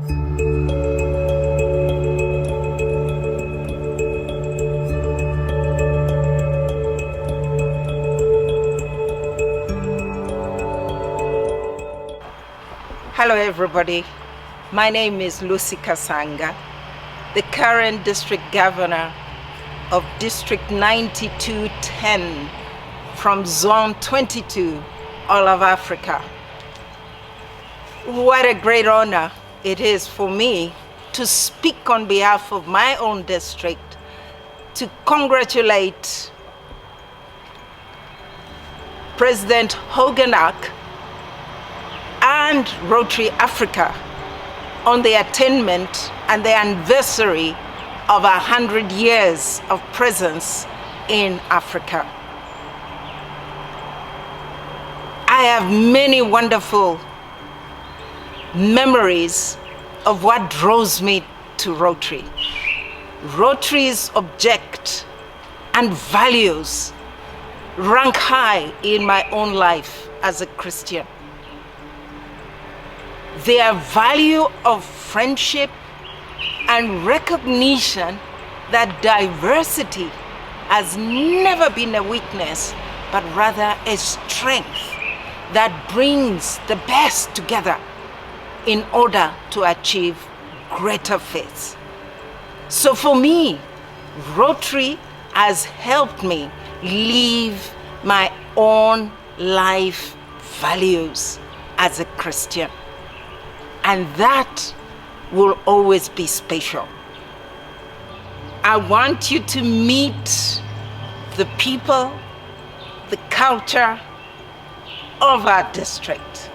Hello everybody, my name is Lucy Chisanga, the current district governor of District 9210 from Zone 22, all of Africa. What a great honor it is for me to speak on behalf of my own district to congratulate President Hoganak and Rotary Africa on the attainment and the anniversary of 100 years of presence in Africa. I have many wonderful memories of what draws me to Rotary. Rotary's object and values rank high in my own life as a Christian. Their value of friendship and recognition that diversity has never been a weakness, but rather a strength that brings the best together in order to achieve greater feats. So for me, Rotary has helped me live my own life values as a Christian. And that will always be special. I want you to meet the people, the culture of our district.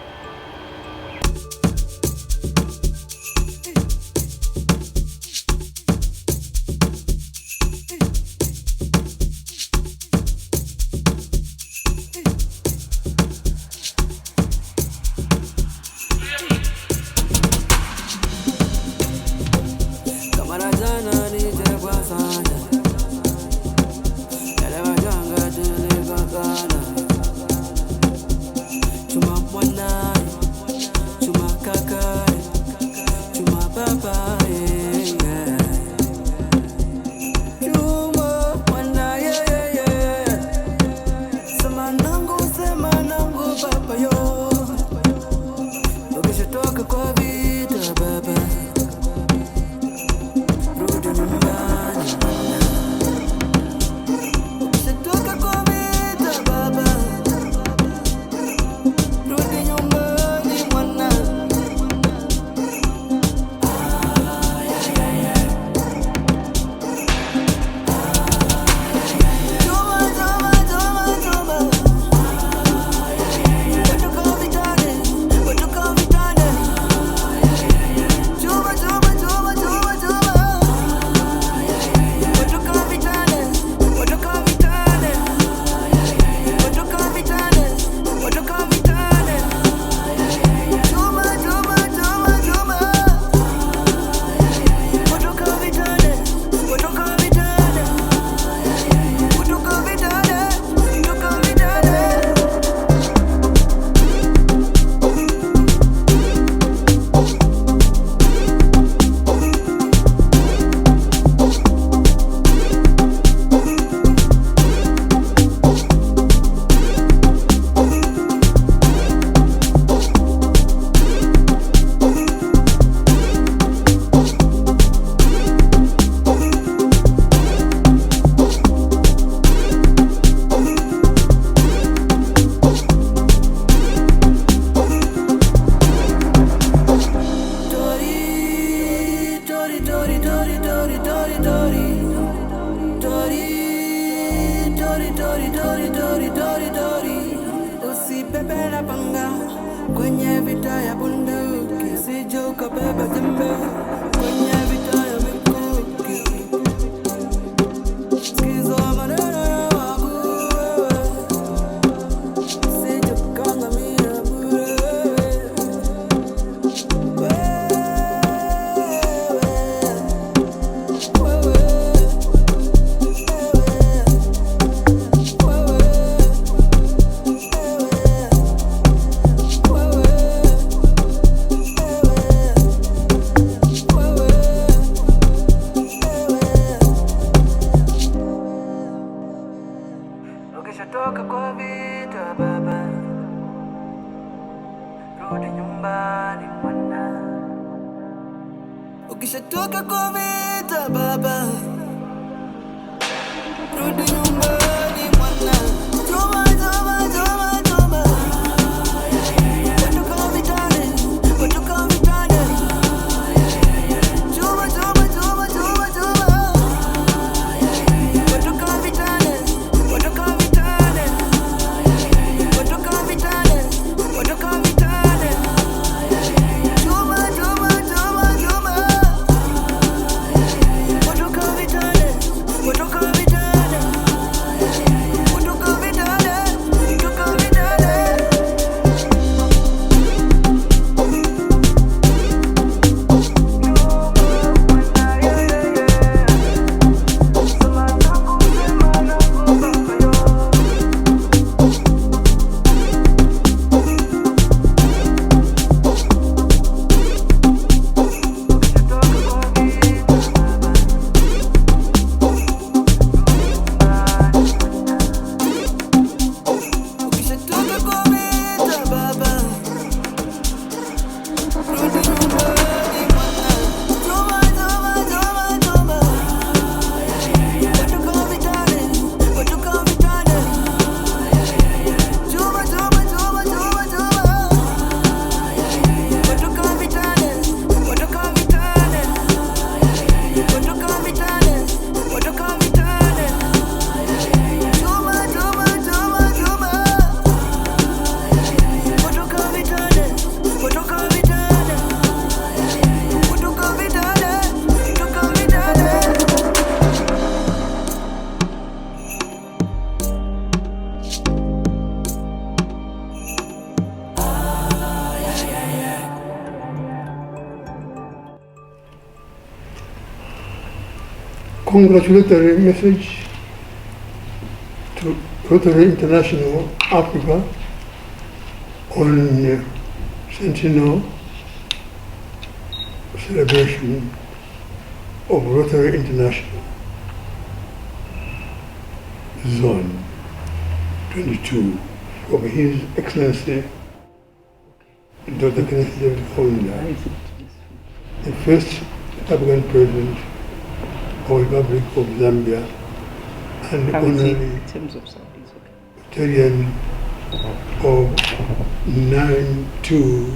Ukishatoka kwa vita baba, rudi nyumbani mwana. Toma, toma, toma, toma. Watoka vitani, watoka vitani. Toma, toma, toma, toma, toma. Watoka vitani, watoka vitani. Watoka vitani, watoka vitani. Toma, toma, toma, toma. Watoka vitani, watoka vitani. Watoka vitani, watoka vitani. Ukishatoka kwa vita baba, rudi nyumbani mwana. Toma, toma, toma, toma. Watoka vitani, watoka vitani. Toma, toma, toma, toma, toma. Watoka vitani, watoka vitani. Watoka vitani, watoka vitani. Toma, toma, toma, toma. Watoka vitani, watoka vitani. Watoka vitani, watoka vitani. Congratulatory message to Rotary International Africa on centennial celebration of Rotary International Zone 22 from His Excellency Dr. Kenneth David Kaunda, the first African President of the Republic of Zambia and honorary in terms of Saudis, okay. Rotarian of 92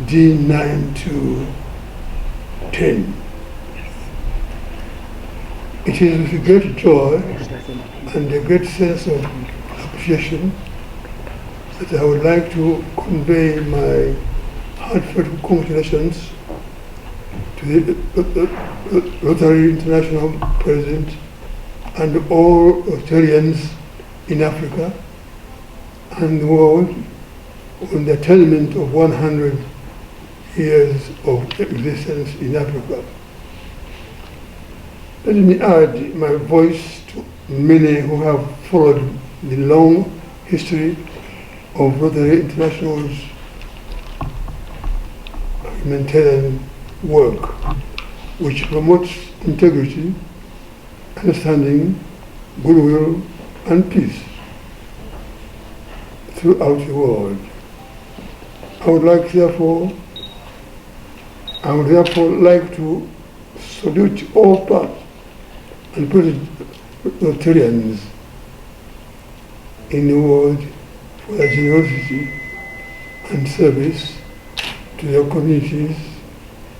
D9210. It is with a great joy and a great sense of appreciation that I would like to convey my heartfelt congratulations to the Rotary International President and all Rotarians in Africa and the world on the attainment of 100 years of existence in Africa. Let me add my voice to many who have followed the long history of Rotary International's humanitarian work, which promotes integrity, understanding, goodwill, and peace throughout the world. I would therefore like to salute all parts and Rotarians in the world for their generosity and service to their communities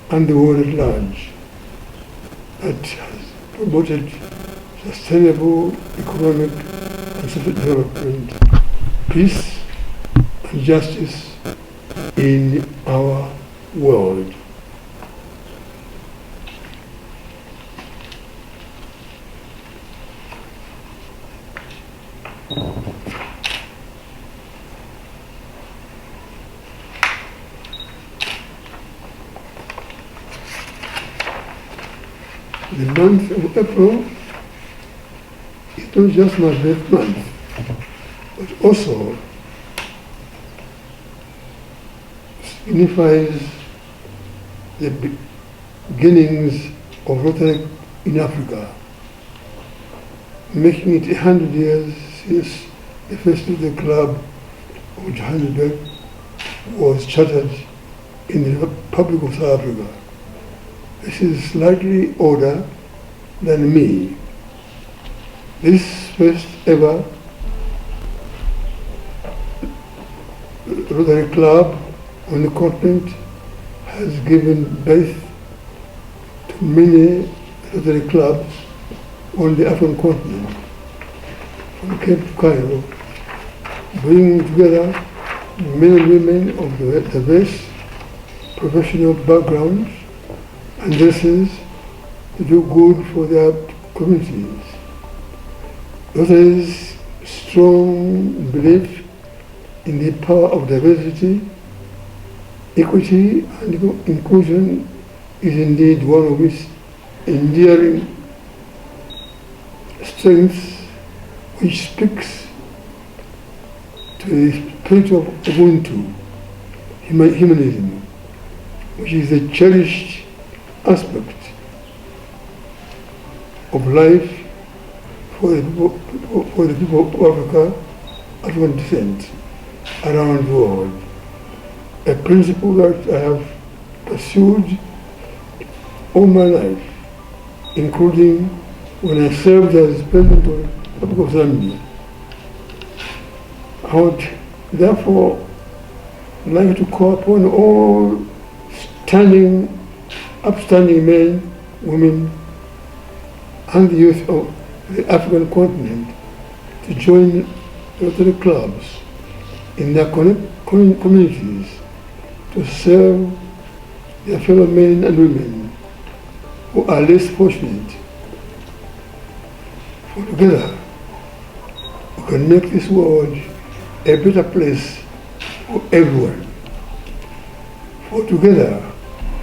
and the world at large that has promoted sustainable economic and social development, peace and justice in our world. The month of April is not just my birth month, but also signifies the beginnings of Rotary in Africa, making it 100 years since the first Rotary Club of Johannesburg was chartered in the Republic of South Africa. This is slightly older than me. This first ever Rotary Club on the continent has given birth to many Rotary clubs on the African continent, from Cape to Cairo, bringing together men and women of diverse professional backgrounds and races to do good for their communities. Rotary's strong belief in the power of diversity, equity, and inclusion is indeed one of its enduring strengths, which speaks to the spirit of Ubuntu, humanism, which is a cherished aspect of life for the people of Africa, African descent, around the world. A principle that I have pursued all my life, including when I served as President of the Republic of Zambia. I would therefore like to call upon all upstanding men, women, and the youth of the African continent to join Rotary clubs in their communities to serve their fellow men and women who are less fortunate. For together, we can make this world a better place for everyone. For together,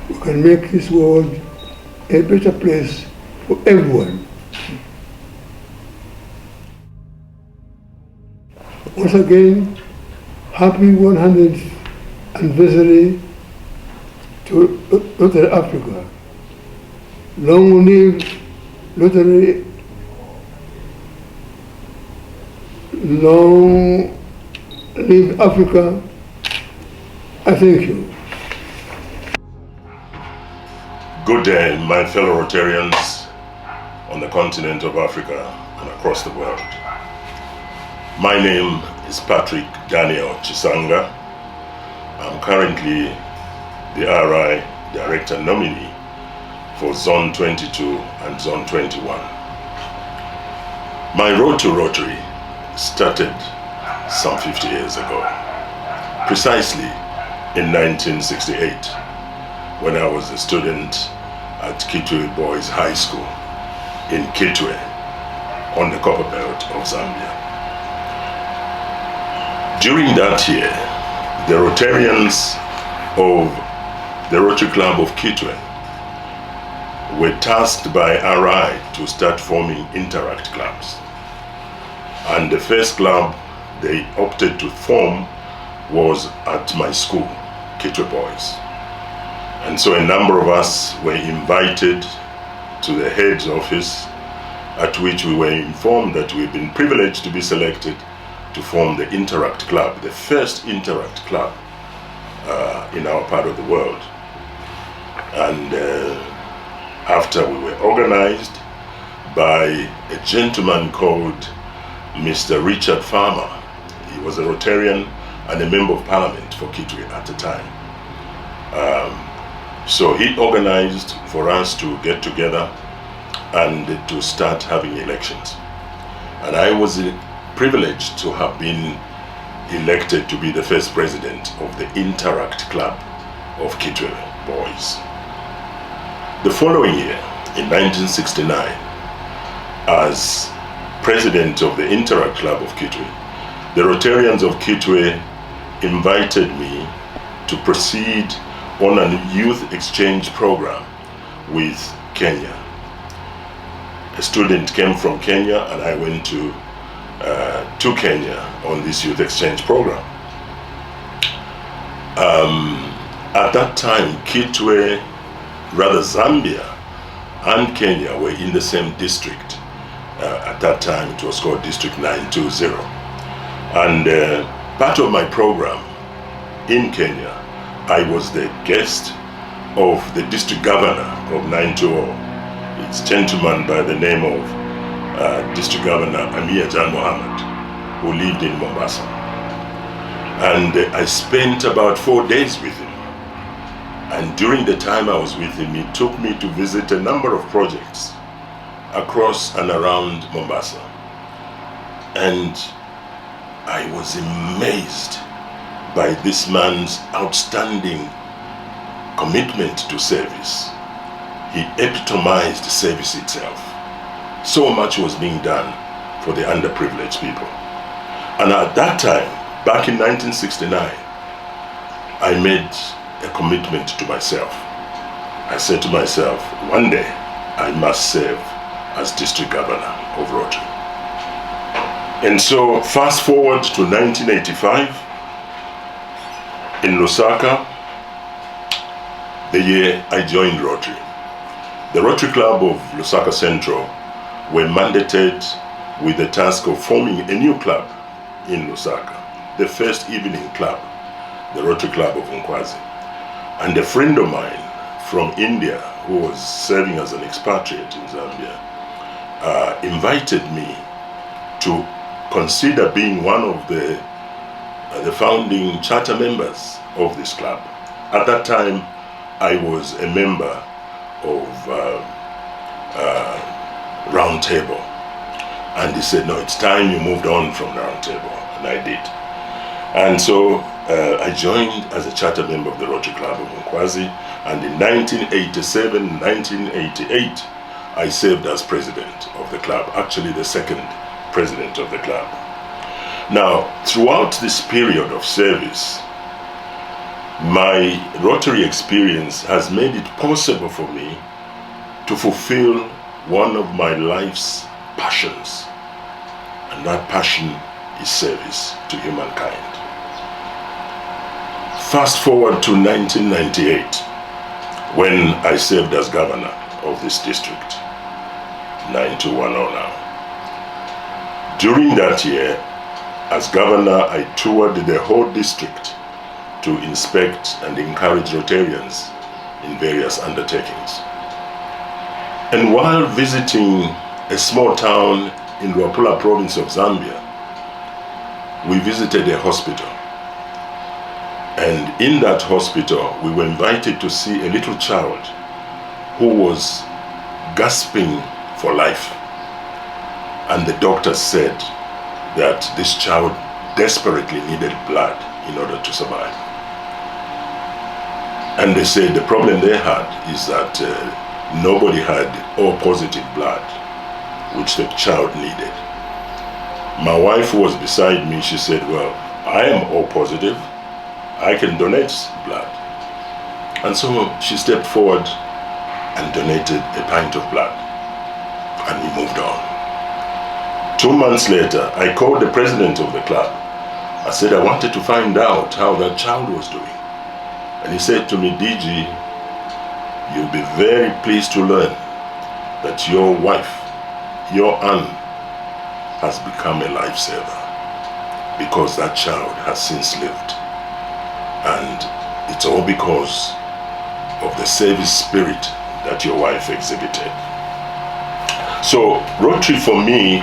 we can make this world a better place for everyone. Once again, happy 100th anniversary to Rotary Africa. Long live Rotary, long live Africa. I thank you. Good day, my fellow Rotarians on the continent of Africa and across the world. My name is Patrick Daniel Chisanga. I'm currently the RI Director Nominee for Zone 22 and Zone 21. My road to Rotary started some 50 years ago, precisely in 1968, when I was a student at Kitwe Boys High School in Kitwe on the Copper Belt of Zambia. During that year, the Rotarians of the Rotary Club of Kitwe were tasked by RI to start forming interact clubs. And the first club they opted to form was at my school, Kitwe Boys. And so a number of us were invited to the head's office, at which we were informed that we've been privileged to be selected to form the Interact Club, the first Interact Club in our part of the world. And after we were organized by a gentleman called Mr. Richard Farmer. He was a Rotarian and a Member of Parliament for Kitwe at the time. So he organized for us to get together and to start having elections. And I was privileged to have been elected to be the first president of the Interact Club of Kitwe Boys. The following year, in 1969, as president of the Interact Club of Kitwe, the Rotarians of Kitwe invited me to proceed on a youth exchange program with Kenya. A student came from Kenya and I went to Kenya on this youth exchange program. At that time, Kitwe, rather Zambia and Kenya were in the same district. At that time it was called District 920. And part of my program in Kenya, I was the guest of the district governor of 920. It's a gentleman by the name of District Governor Amir Jan Mohammed, who lived in Mombasa. And I spent about 4 days with him. And during the time I was with him, he took me to visit a number of projects across and around Mombasa. And I was amazed by this man's outstanding commitment to service. He epitomized service itself. So much was being done for the underprivileged people. And at that time, back in 1969, I made a commitment to myself. I said to myself, one day I must serve as district governor of Rotary. And so fast forward to 1985, in Lusaka, the year I joined Rotary. The Rotary Club of Lusaka Central were mandated with the task of forming a new club in Lusaka, the first evening club, the Rotary Club of Nkwazi. And a friend of mine from India, who was serving as an expatriate in Zambia, invited me to consider being one of the founding charter members of this club. At that time, I was a member of Round Table. And he said, no, it's time you moved on from Round Table. And I did. And so I joined as a charter member of the Rotary Club of Nkwazi. And in 1987, 1988, I served as president of the club, actually the second president of the club. Now, throughout this period of service, my Rotary experience has made it possible for me to fulfill one of my life's passions, and that passion is service to humankind. Fast forward to 1998, when I served as governor of this district, 9210 now. During that year, as governor, I toured the whole district to inspect and encourage Rotarians in various undertakings. And while visiting a small town in Luapula province of Zambia, we visited a hospital. And in that hospital, we were invited to see a little child who was gasping for life. And the doctor said that this child desperately needed blood in order to survive. And they said the problem they had is that nobody had O positive blood, which the child needed. My wife was beside me. She said, well, I am O positive. I can donate blood. And so she stepped forward and donated a pint of blood. And we moved on. 2 months later, I called the president of the club. I said I wanted to find out how that child was doing. And he said to me, DG, you'll be very pleased to learn that your wife, your aunt, has become a lifesaver because that child has since lived. And it's all because of the service spirit that your wife exhibited. So Rotary for me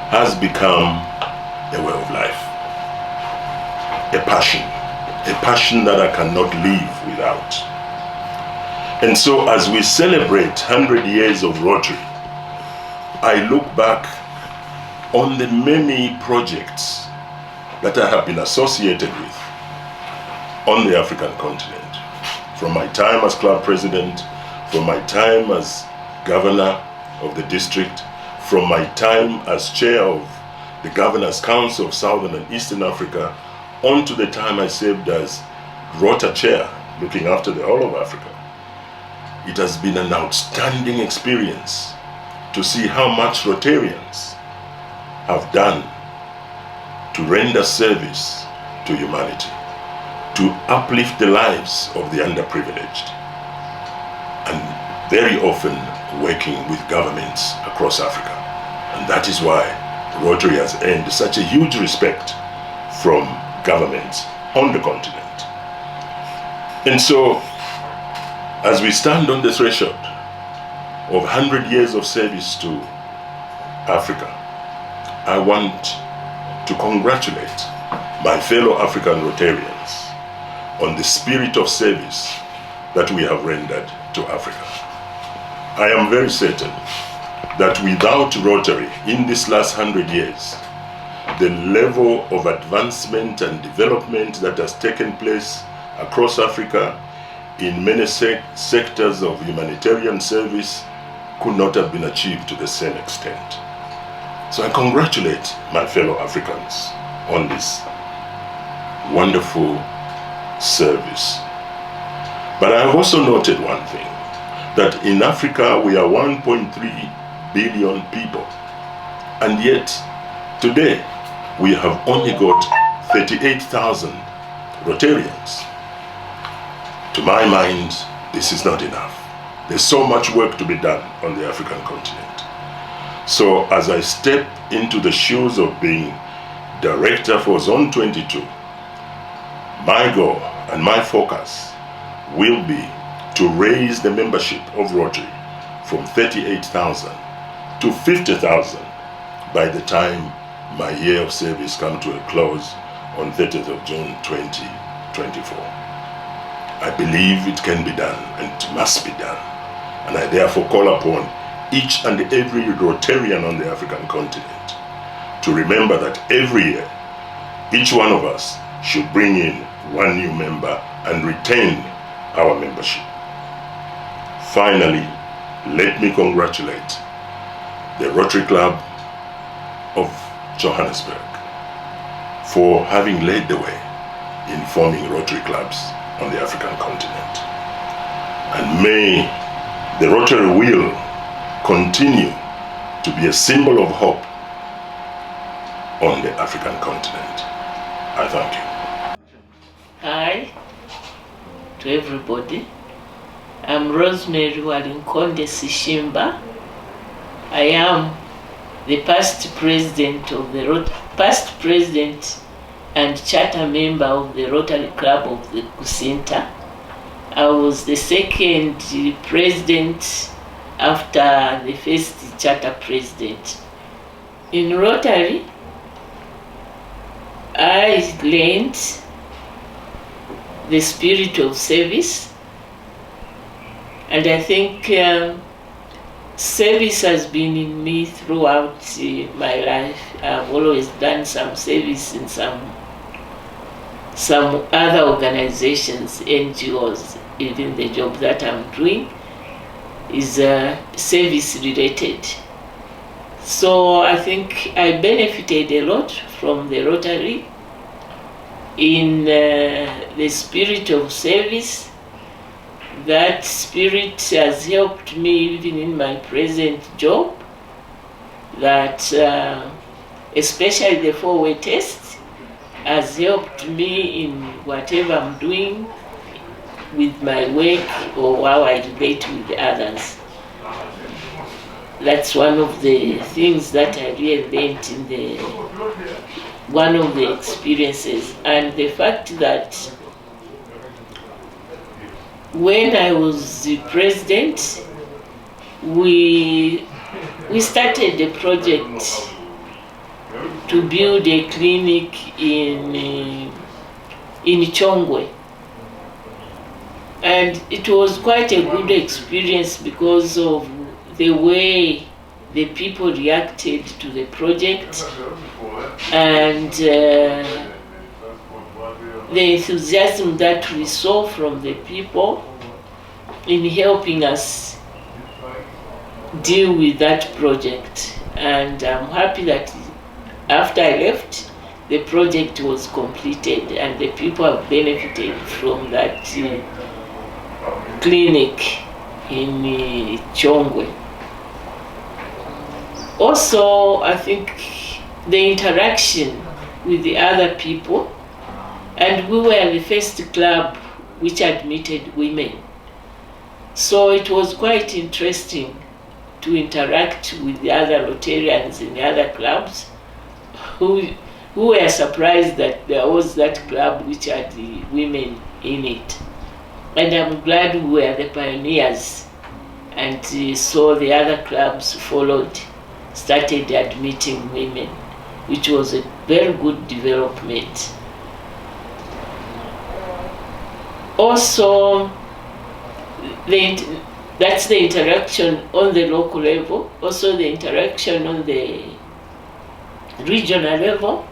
has become a way of life, a passion that I cannot live without. And so as we celebrate 100 years of Rotary, I look back on the many projects that I have been associated with on the African continent. From my time as club president, from my time as governor of the district, from my time as chair of the Governors Council of Southern and Eastern Africa, on to the time I served as Rota chair, looking after the whole of Africa. It has been an outstanding experience to see how much Rotarians have done to render service to humanity, to uplift the lives of the underprivileged, and very often working with governments across Africa. And that is why Rotary has earned such a huge respect from governments on the continent. And so, as we stand on the threshold of 100 years of service to Africa, I want to congratulate my fellow African Rotarians on the spirit of service that we have rendered to Africa. I am very certain that without Rotary in this last 100 years, the level of advancement and development that has taken place across Africa in many sectors of humanitarian service could not have been achieved to the same extent. So I congratulate my fellow Africans on this wonderful service. But I have also noted one thing, that in Africa we are 1.3 billion people, and yet today we have only got 38,000 Rotarians. To my mind, this is not enough. There's so much work to be done on the African continent. So as I step into the shoes of being director for Zone 22, my goal and my focus will be to raise the membership of Rotary from 38,000 to 50,000 by the time my year of service comes to a close on 30th of June 2024. I believe it can be done and it must be done. And I therefore call upon each and every Rotarian on the African continent to remember that every year, each one of us should bring in one new member and retain our membership. Finally, let me congratulate the Rotary Club of Johannesburg for having led the way in forming Rotary clubs on the African continent. And may the Rotary wheel continue to be a symbol of hope on the African continent. I thank you. Hi to everybody. I'm Rosemary Walinkonde Sishimba. I am the past president and charter member of the Rotary Club of the Kusinta. I was the second president after the first charter president. In Rotary, I learned the spirit of service, and I think service has been in me throughout my life. I've always done some service in some other organizations, NGOs. Even the job that I'm doing is service related. So I think I benefited a lot from the Rotary in the spirit of service. That spirit has helped me even in my present job, that especially the 4-way test has helped me in whatever I'm doing with my work or how I relate with others. That's one of the things that I really learned in one of the experiences. And the fact that when I was the president, we started a project to build a clinic in Chongwe. And it was quite a good experience because of the way the people reacted to the project and the enthusiasm that we saw from the people in helping us deal with that project. And I'm happy that after I left, the project was completed and the people have benefited from that clinic in Chongwe. Also, I think the interaction with the other people, and we were the first club which admitted women. So it was quite interesting to interact with the other Rotarians in the other clubs who who were surprised that there was that club which had the women in it. And I'm glad we were the pioneers, and so the other clubs followed, started admitting women, which was a very good development. Also, that's the interaction on the local level, also the interaction on the regional level.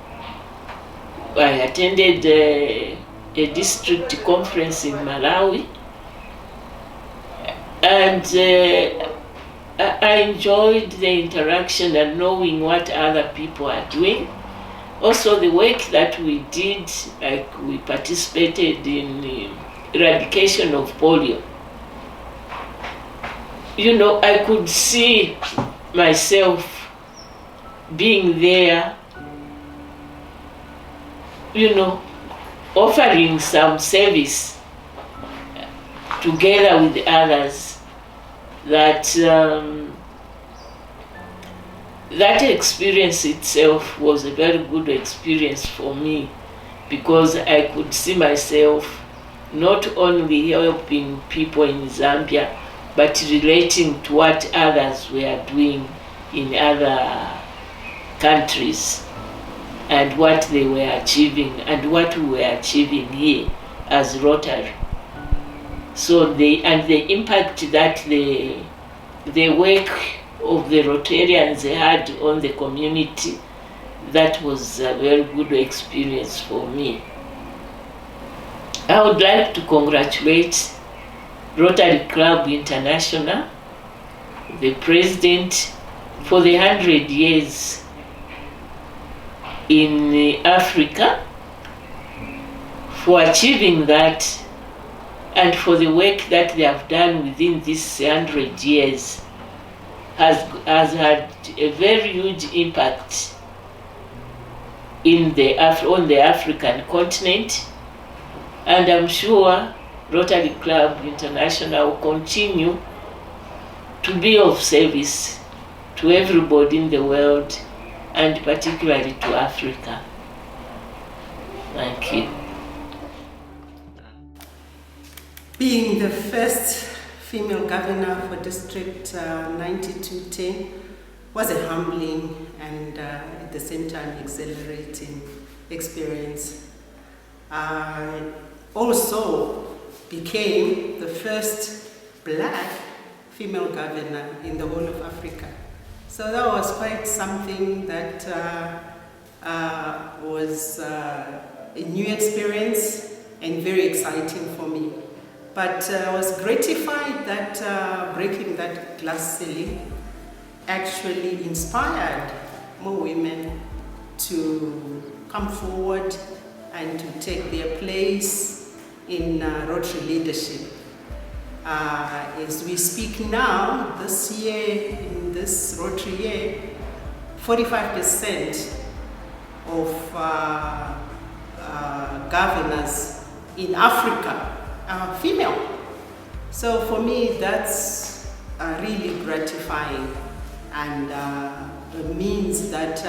I attended a district conference in Malawi, and I enjoyed the interaction and knowing what other people are doing. Also the work that we did, like we participated in the eradication of polio. You know, I could see myself being there, you know, offering some service together with others. That experience itself was a very good experience for me, because I could see myself not only helping people in Zambia, but relating to what others were doing in other countries and what they were achieving and what we were achieving here as Rotary. So the impact that the work of the Rotarians had on the community, that was a very good experience for me. I would like to congratulate Rotary Club International, the president, for the 100 years in Africa, for achieving that, and for the work that they have done within these 100 years has had a very huge impact on the African continent, and I'm sure Rotary Club International will continue to be of service to everybody in the world, and particularly to Africa. Thank you. Being the first female governor for District 9210 was a humbling and at the same time exhilarating experience. I also became the first black female governor in the whole of Africa. So that was quite something that was a new experience and very exciting for me. But I was gratified that breaking that glass ceiling actually inspired more women to come forward and to take their place in Rotary leadership. As we speak now, this year, in this Rotary year, 45% of governors in Africa are female. So for me, that's really gratifying, and it means that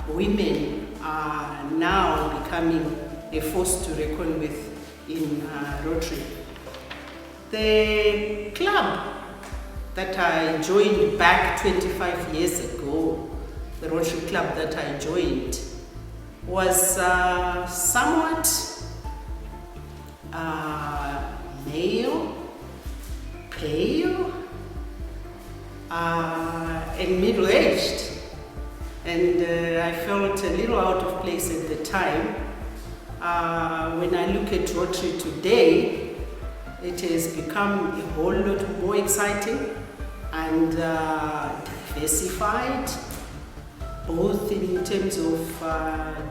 women are now becoming a force to reckon with in Rotary. The club that I joined back 25 years ago, the Rotary Club that I joined, was somewhat male, pale, and middle-aged. And I felt a little out of place at the time. When I look at Rotary today, it has become a whole lot more exciting and diversified, both in terms of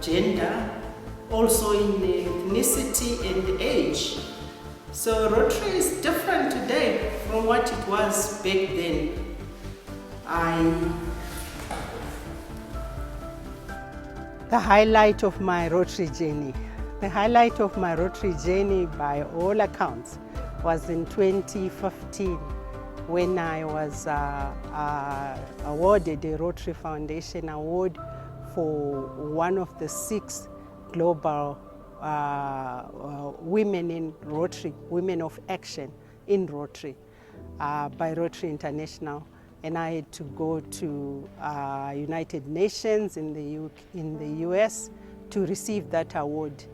gender, also in ethnicity and age. So Rotary is different today from what it was back then. The highlight of my Rotary journey. The highlight of my Rotary journey, by all accounts, was in 2015 when I was awarded a Rotary Foundation Award for one of the 6 global women in Rotary, Women of Action in Rotary, by Rotary International. And I had to go to United Nations in the US to receive that award.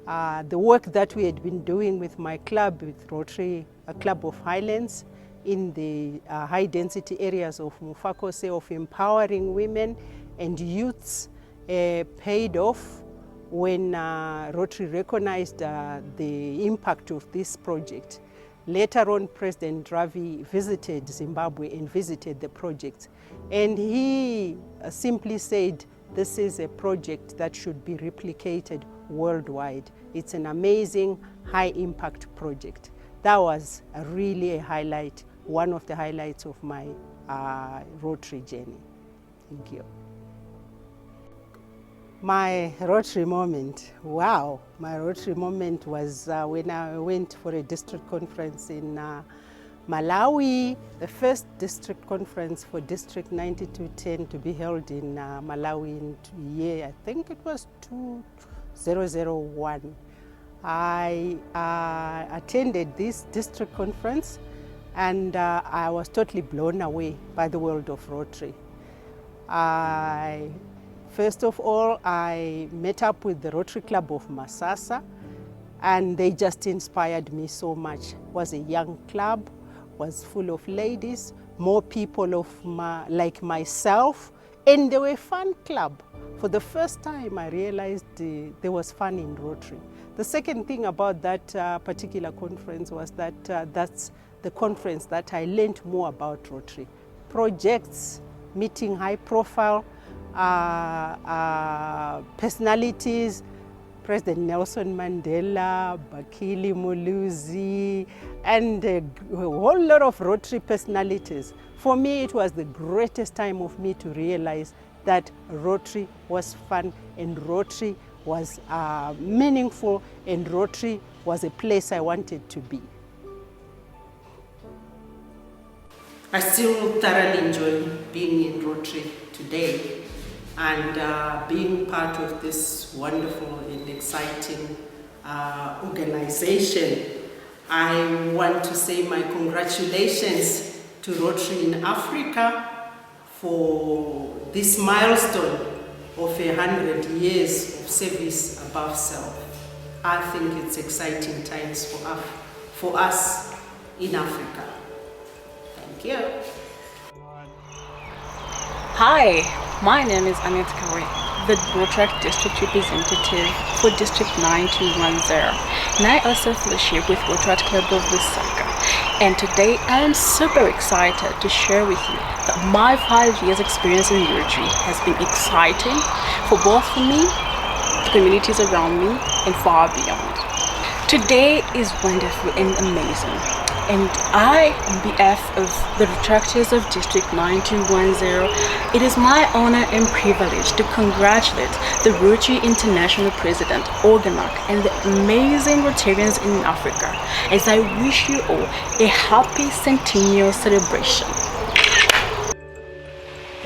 The work that we had been doing with my club, with Rotary, a Club of Highlands, in the high-density areas of Mufakose, of empowering women and youths, paid off when Rotary recognized the impact of this project. Later on, President Ravi visited Zimbabwe and visited the project. And he simply said, this is a project that should be replicated worldwide. It's an amazing, high-impact project. That was really a highlight, one of the highlights of my Rotary journey. Thank you. My Rotary moment, wow. My Rotary moment was when I went for a district conference in Malawi, the first district conference for District 9210 to be held in Malawi in the year, I think it was 2001. I attended this district conference and I was totally blown away by the world of Rotary. First of all, I met up with the Rotary Club of Masasa, and they just inspired me so much. It was a young club, was full of ladies, more people like myself, and they were a fun club. For the first time, I realized there was fun in Rotary. The second thing about that particular conference was that that's the conference that I learned more about Rotary. Projects, meeting high-profile personalities, President Nelson Mandela, Bakili Muluzi, and a whole lot of Rotary personalities. For me, it was the greatest time of me to realize that Rotary was fun and Rotary was meaningful and Rotary was a place I wanted to be. I still thoroughly enjoy being in Rotary today and being part of this wonderful and exciting organization. I want to say my congratulations to Rotary in Africa for this milestone of 100 years of service above self. I think it's exciting times for us in Africa. Thank you. Hi, my name is Annette Kawe, the Rotary District Representative for District 9210, and I also fellowship with Rotary Club of Chisanga. And today I am super excited to share with you that my 5 years experience in Rotary has been exciting for both for me, the communities around me, and far beyond. Today is wonderful and amazing. And I, on behalf of the retractors of District 9210, it is my honor and privilege to congratulate the Rotary International President, Organak, and the amazing Rotarians in Africa, as I wish you all a happy centennial celebration.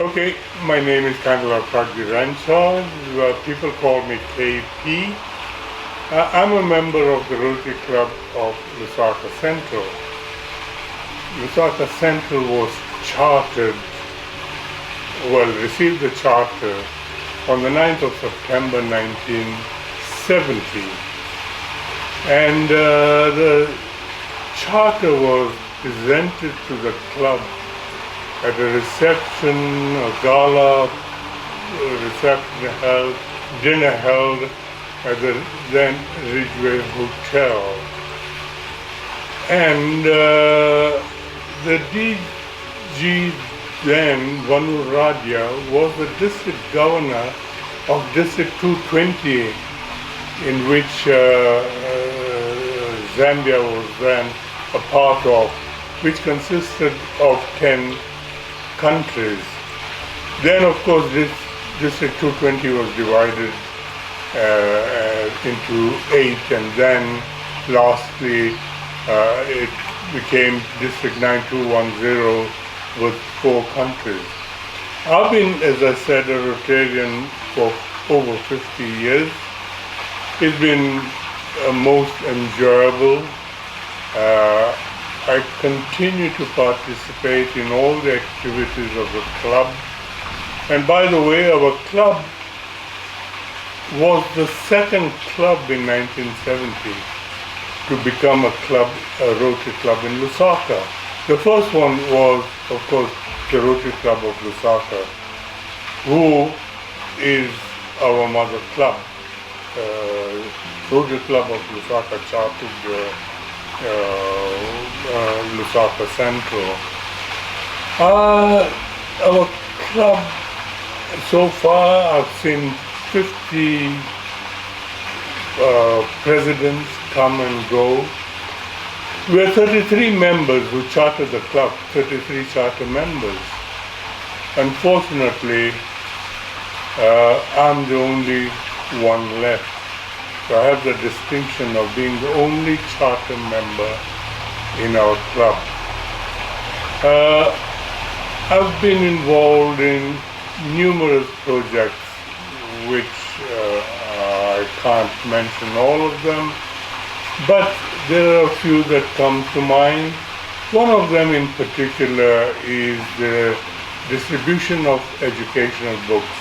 Okay, my name is Kandala Pragdirancha. People call me KP. I'm a member of the Rotary Club of Lusaka Central. Lusaka Central was chartered, received the charter on the 9th of September 1970. And the charter was presented to the club at a reception, a gala reception dinner held at the then Ridgeway Hotel. And the DG then, Vanu Radya, was the district governor of District 220, in which Zambia was then a part of, which consisted of 10 countries. Then, of course, this District 220 was divided into 8, and then lastly it became District 9210 with 4 countries. I've been, as I said, a Rotarian for over 50 years. It's been most enjoyable. I continue to participate in all the activities of the club. And by the way, our club was the second club in 1970 to become a Rotary Club in Lusaka. The first one was, of course, the Rotary Club of Lusaka, who is our mother club. Rotary Club of Lusaka chartered Lusaka Central. Our club, so far, I've seen 50 presidents come and go. We are 33 members who chartered the club, 33 charter members. Unfortunately, I'm the only one left. So I have the distinction of being the only charter member in our club. I've been involved in numerous projects, which I can't mention all of them, but there are a few that come to mind. One of them in particular is the distribution of educational books.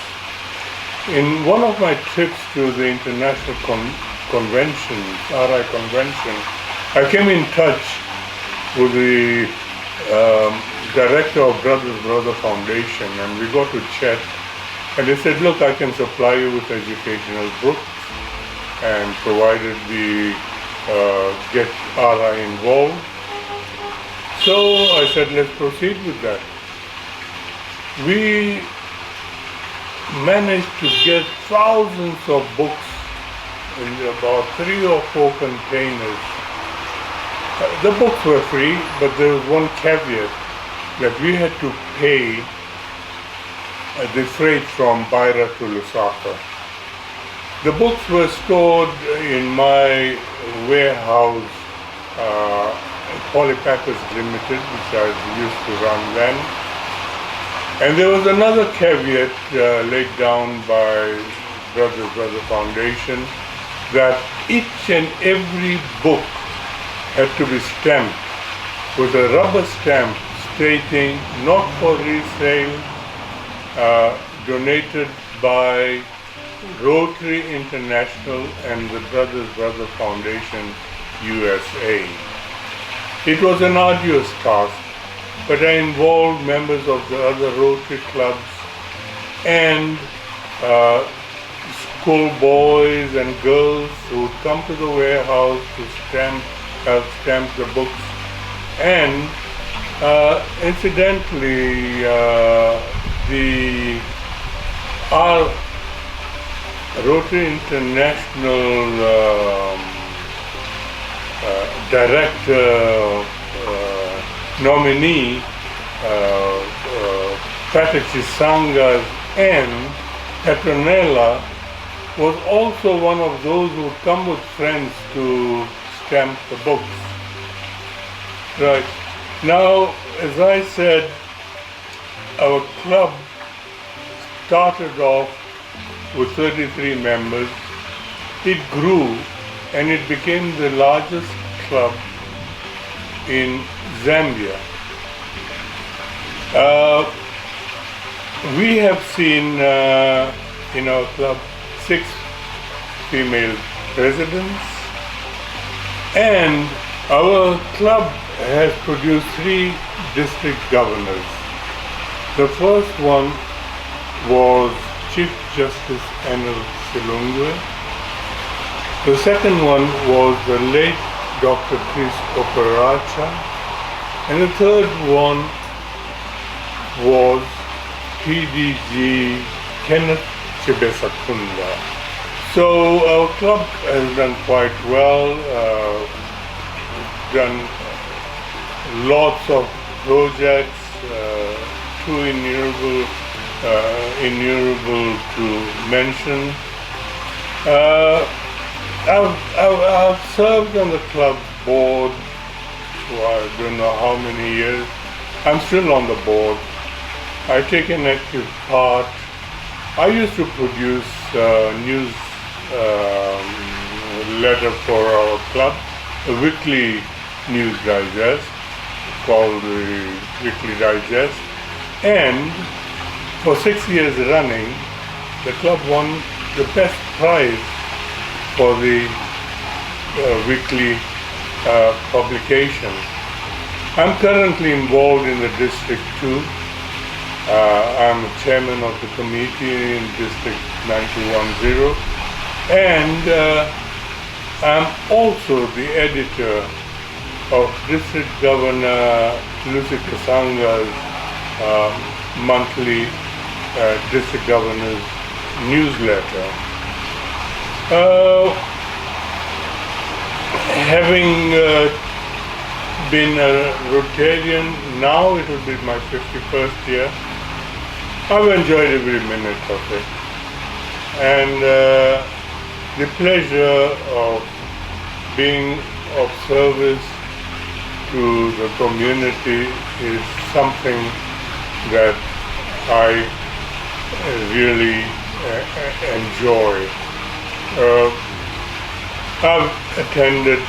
In one of my trips to the international convention, RI convention, I came in touch with the director of Brothers Brother Foundation, and we got to chat. And they said, look, I can supply you with educational books, and provided we get RI involved. So I said, let's proceed with that. We managed to get thousands of books in about 3 or 4 containers. The books were free, but there was one caveat that we had to pay the freight from Beira to Lusaka. The books were stored in my warehouse, Polypackers Limited, which I used to run then. And there was another caveat laid down by Brothers Brother Foundation that each and every book had to be stamped with a rubber stamp stating not for resale, donated by Rotary International and the Brothers Brother Foundation USA. It was an arduous task, but I involved members of the other Rotary clubs and school boys and girls who would come to the warehouse to help stamp the books. And incidentally, our Rotary International director nominee, Chisanga and Petronella, was also one of those who would come with friends to stamp the books. Right. Now, as I said, our club started off with 33 members. It grew and it became the largest club in Zambia. We have seen in our club 6 female presidents, and our club has produced 3 district governors. The first one was Chief Justice Anil Silungwe. The second one was the late Dr. Chris Operacha. And the third one was PDG Kenneth Chibesakunda. So our club has done quite well, done lots of projects, too innumerable to mention. I've served on the club board for I don't know how many years. I'm still on the board. I take an active part I used to produce news letter for our club, a weekly news digest called the Weekly Digest, and for 6 years running, the club won the best prize for the weekly publication. I'm currently involved in the district too. I'm chairman of the committee in District 910, and I'm also the editor of District Governor Chisanga's monthly District Governor's newsletter. Having been a Rotarian, now it will be my 51st year. I've enjoyed every minute of it, and the pleasure of being of service to the community is something that I really enjoy. I've attended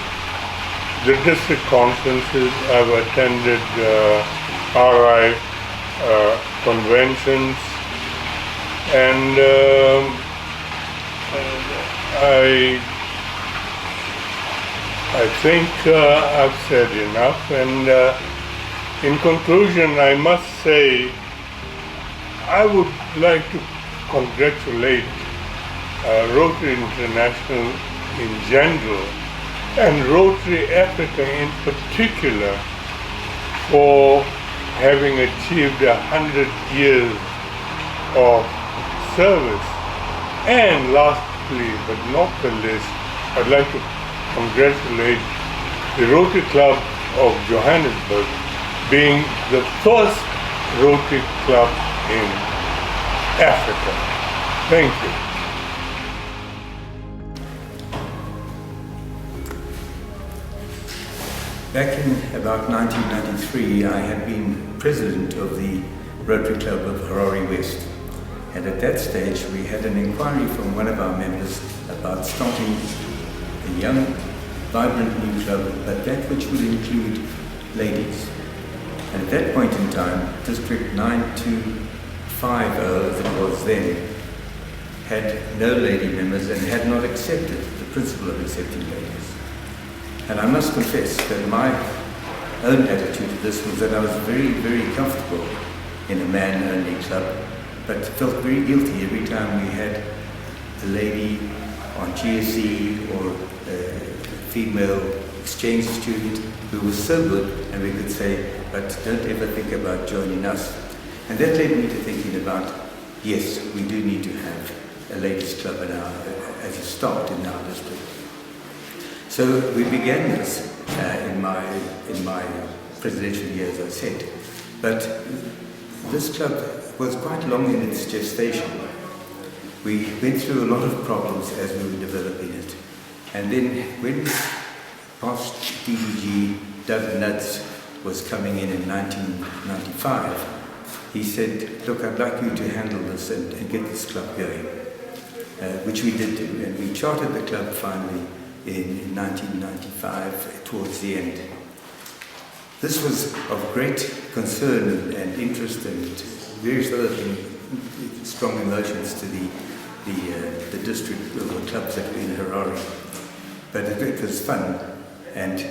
the district conferences, I've attended RI conventions, and I think I've said enough, and in conclusion I must say I would like to congratulate Rotary International in general and Rotary Africa in particular for having achieved 100 years of service. And lastly but not the least, I'd like to congratulate the Rotary Club of Johannesburg being the first Rotary Club in Africa. Thank you. Back in about 1993, I had been president of the Rotary Club of Harare West. And at that stage, we had an inquiry from one of our members about starting a young, vibrant new club, but that which would include ladies. And at that point in time, District 9250, as it was then, had no lady members and had not accepted the principle of accepting ladies. And I must confess that my own attitude to this was that I was very, very comfortable in a man-only club, but felt very guilty every time we had a lady on GSE or a female exchange student who was so good, and we could say, but don't ever think about joining us. And that led me to thinking about, yes, we do need to have a ladies' club as a start in our district. So we began this in my presidential year, as I said, but this club was quite long in its gestation. We went through a lot of problems as we were developing it, and then when past DDG Doug Nuts was coming in 1995, he said, look, I'd like you to handle this and get this club going, which we did do, and we chartered the club finally in 1995 towards the end. This was of great concern and interest and various other things, strong emotions to the district of the clubs that were in Harare. But it was fun, and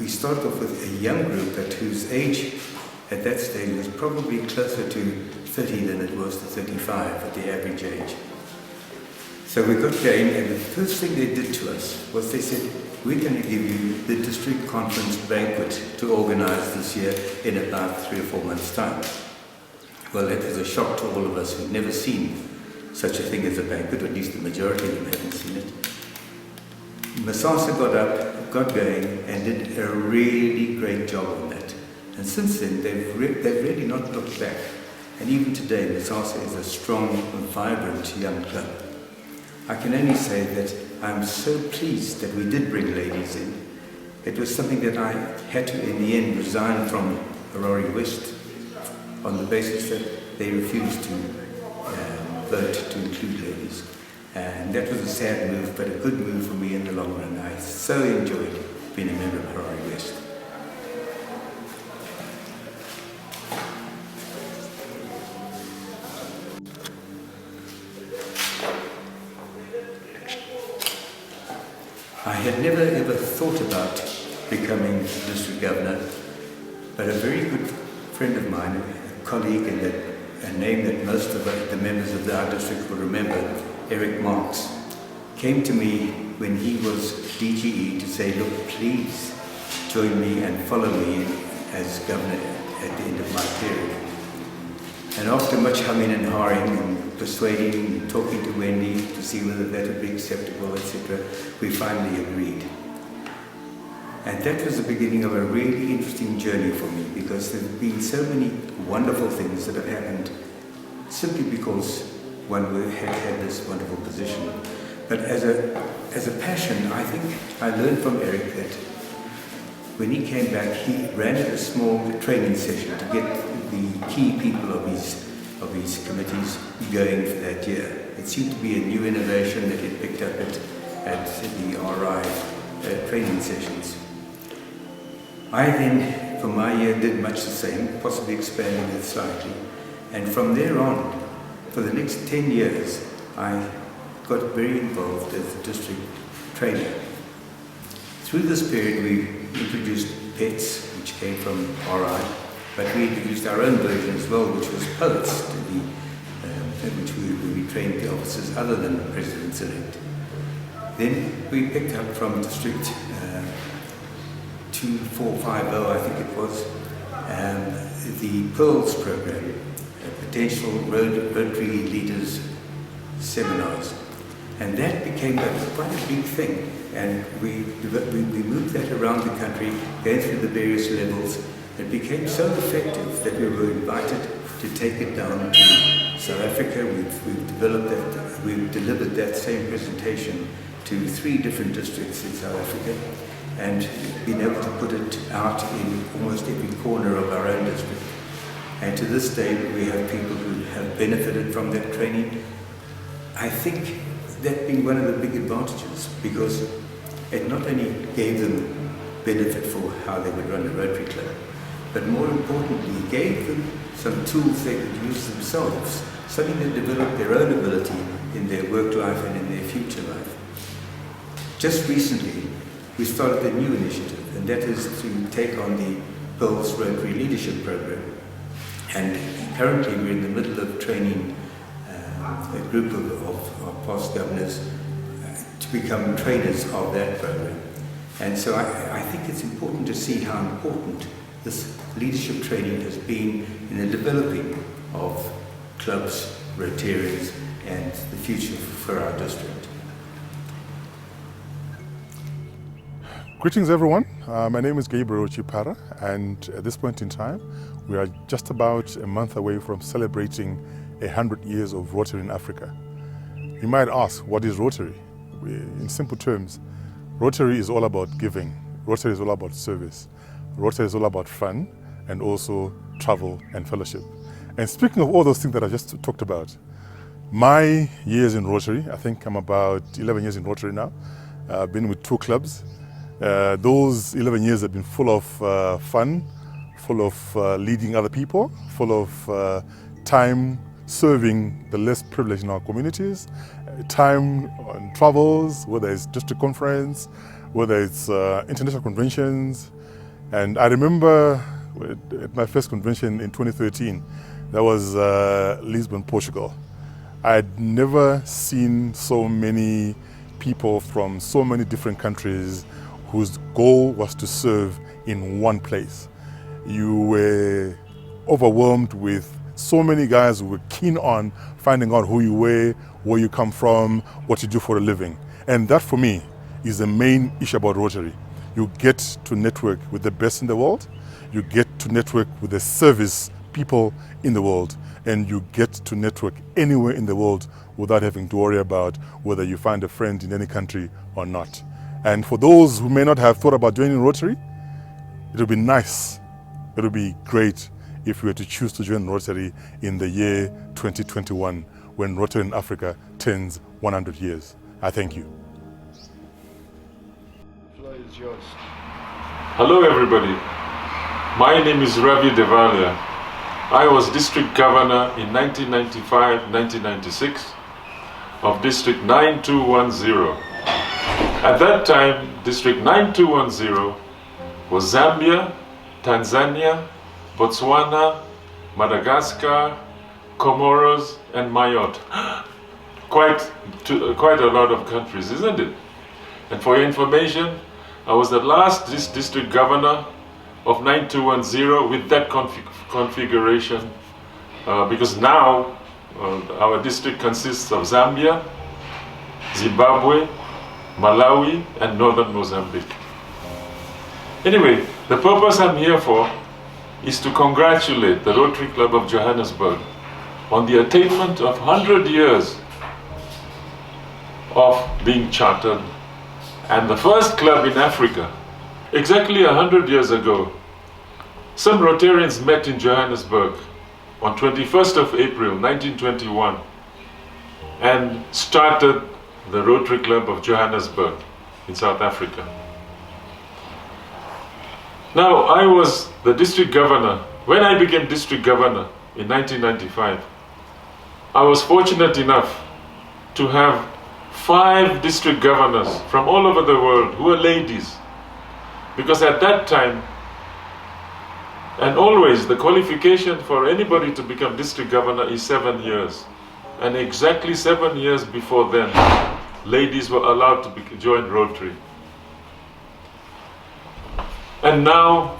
we started off with a young group whose age at that stage was probably closer to 30 than it was to 35 at the average age. So we got going, and the first thing they did to us was they said, we're going to give you the district conference banquet to organize this year in about 3 or 4 months' time. Well, it was a shock to all of us who'd never seen such a thing as a banquet, or at least the majority of them hadn't seen it. Masasa got up, got going, and did a really great job on that. And since then, they've really not looked back. And even today, Masasa is a strong and vibrant young club. I can only say that I'm so pleased that we did bring ladies in. It was something that I had to, in the end, resign from Harare West on the basis that they refused to vote to include ladies. And that was a sad move, but a good move for me in the long run. I so enjoyed being a member of Harare West. I had never ever thought about becoming district governor, but a very good friend of mine, a colleague and a name that most of the members of our district will remember, Eric Marks, came to me when he was DGE to say, look, please join me and follow me as governor at the end of my period. And after much humming and hawing and persuading and talking to Wendy to see whether that would be acceptable, etc., we finally agreed. And that was the beginning of a really interesting journey for me, because there have been so many wonderful things that have happened simply because one had this wonderful position. But as a passion, I think I learned from Eric that when he came back, he ran a small training session to get the key people of his committees going for that year. It seemed to be a new innovation that he picked up at the RI training sessions. I then, for my year, did much the same, possibly expanding it slightly. And from there on, for the next 10 years, I got very involved as a district trainer. Through this period, we introduced PETS, which came from RI, but we introduced our own version as well, which was POETS, which we trained the officers other than the President-elect. Then we picked up from District 2450, I think it was, the PEARLS program, Potential Rotary Leaders Seminars. And that became quite a big thing. And we moved that around the country, going through the various levels. It became so effective that we were invited to take it down to South Africa. We've delivered that same presentation to 3 different districts in South Africa, and been able to put it out in almost every corner of our own district. And to this day, we have people who have benefited from that training. I think that being one of the big advantages, because it not only gave them benefit for how they would run a Rotary Club, but more importantly, gave them some tools they could use themselves, something to develop their own ability in their work life and in their future life. Just recently, we started a new initiative, and that is to take on the PEARLS Rotary Leadership Program. And currently we're in the middle of training a group of past governors to become trainers of that program. And so I think it's important to see how important this leadership training has been in the developing of clubs, Rotarians, and the future for our district. Greetings everyone, my name is Gabriel Chipara, and at this point in time we are just about a month away from celebrating 100 years of Rotary in Africa. You might ask, what is Rotary? In simple terms, Rotary is all about giving, Rotary is all about service, Rotary is all about fun and also travel and fellowship. And speaking of all those things that I just talked about, my years in Rotary, I think I'm about 11 years in Rotary now. I've been with 2 clubs. Those 11 years have been full of fun, full of leading other people, full of time serving the less privileged in our communities, time on travels, whether it's district conference, whether it's international conventions. And I remember at my first convention in 2013, that was Lisbon, Portugal. I had never seen so many people from so many different countries whose goal was to serve in one place. You were overwhelmed with so many guys who were keen on finding out who you were, where you come from, what you do for a living. And that for me is the main issue about Rotary. You get to network with the best in the world, you get to network with the service people in the world, and you get to network anywhere in the world without having to worry about whether you find a friend in any country or not. And for those who may not have thought about joining Rotary, it would be nice, it would be great if you were to choose to join Rotary in the year 2021, when Rotary in Africa turns 100 years. I thank you. The floor is yours. Hello everybody, my name is Ravi Devania. I was District Governor in 1995-1996 of District 9210. At that time, District 9210 was Zambia, Tanzania, Botswana, Madagascar, Comoros and Mayotte. Quite a lot of countries, isn't it? And for your information, I was the last district governor of 9210 with that configuration because now our district consists of Zambia, Zimbabwe, Malawi and northern Mozambique. Anyway, the purpose I'm here for is to congratulate the Rotary Club of Johannesburg on the attainment of 100 years of being chartered, and the first club in Africa. Exactly 100 years ago, some Rotarians met in Johannesburg on 21st of April 1921 and started the Rotary Club of Johannesburg in South Africa. Now, I was the district governor. When I became district governor in 1995, I was fortunate enough to have 5 district governors from all over the world who were ladies. Because at that time, and always, the qualification for anybody to become district governor is 7 years. And exactly 7 years before then, ladies were allowed to join Rotary. And now,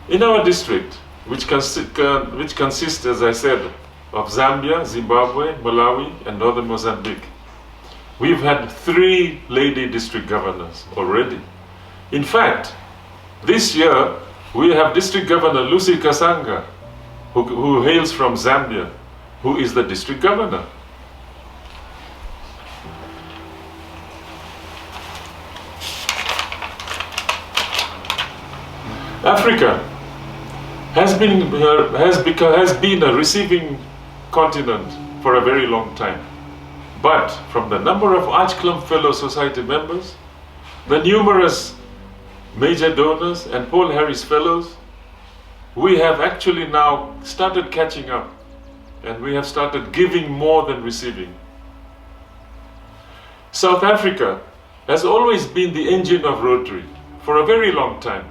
in our district, which consists, as I said, of Zambia, Zimbabwe, Malawi, and northern Mozambique, we've had 3 lady district governors already. In fact, this year, we have District Governor Lucy Chisanga, who hails from Zambia, who is the district governor. Africa has been a receiving continent for a very long time. But from the number of Arch Club Fellow Society members, the numerous major donors and Paul Harris Fellows, we have actually now started catching up, and we have started giving more than receiving. South Africa has always been the engine of Rotary for a very long time,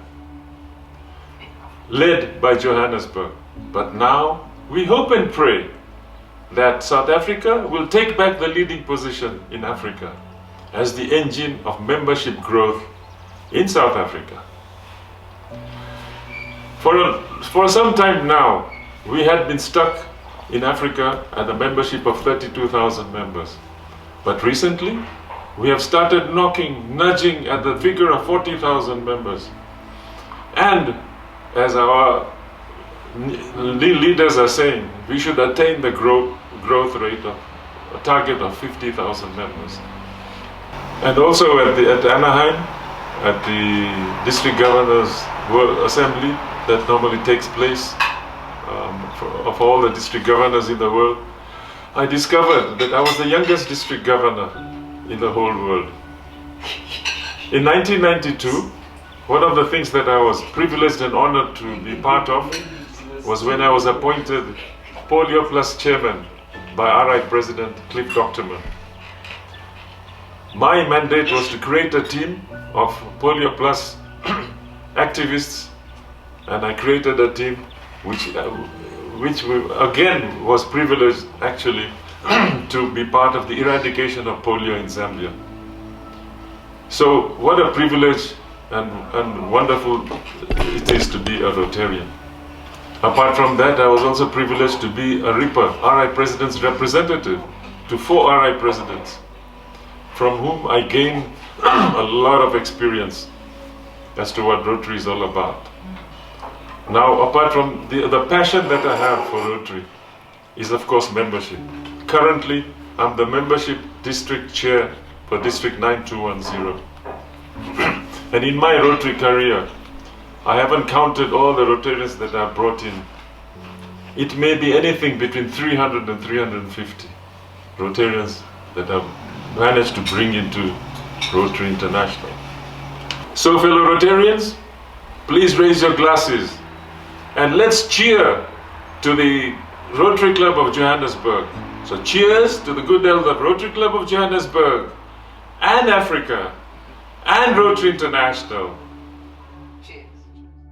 led by Johannesburg. But now we hope and pray that South Africa will take back the leading position in Africa as the engine of membership growth in South Africa. For some time now, we had been stuck in Africa at a membership of 32,000 members. But recently, we have started nudging at the figure of 40,000 members. And as our leaders are saying, we should attain the growth rate of a target of 50,000 members. And also at Anaheim, at the District Governors Assembly that normally takes place of all the district governors in the world, I discovered that I was the youngest district governor in the whole world. In 1992, one of the things that I was privileged and honored to be part of was when I was appointed Polio Plus Chairman by RI President Cliff Docterman. My mandate was to create a team of Polio Plus activists, and I created a team which again was privileged actually to be part of the eradication of polio in Zambia. So what a privilege and wonderful it is to be a Rotarian. Apart from that, I was also privileged to be a RIPA, RI President's representative to 4 RI Presidents, from whom I gained a lot of experience as to what Rotary is all about. Now, apart from the passion that I have for Rotary is of course membership. Currently, I'm the membership district chair for District 9210. And in my Rotary career, I haven't counted all the Rotarians that I've brought in. It may be anything between 300 and 350. Rotarians that I've managed to bring into Rotary International. So fellow Rotarians, please raise your glasses and let's cheer to the Rotary Club of Johannesburg. So cheers to the good health of Rotary Club of Johannesburg and Africa and Rotary International.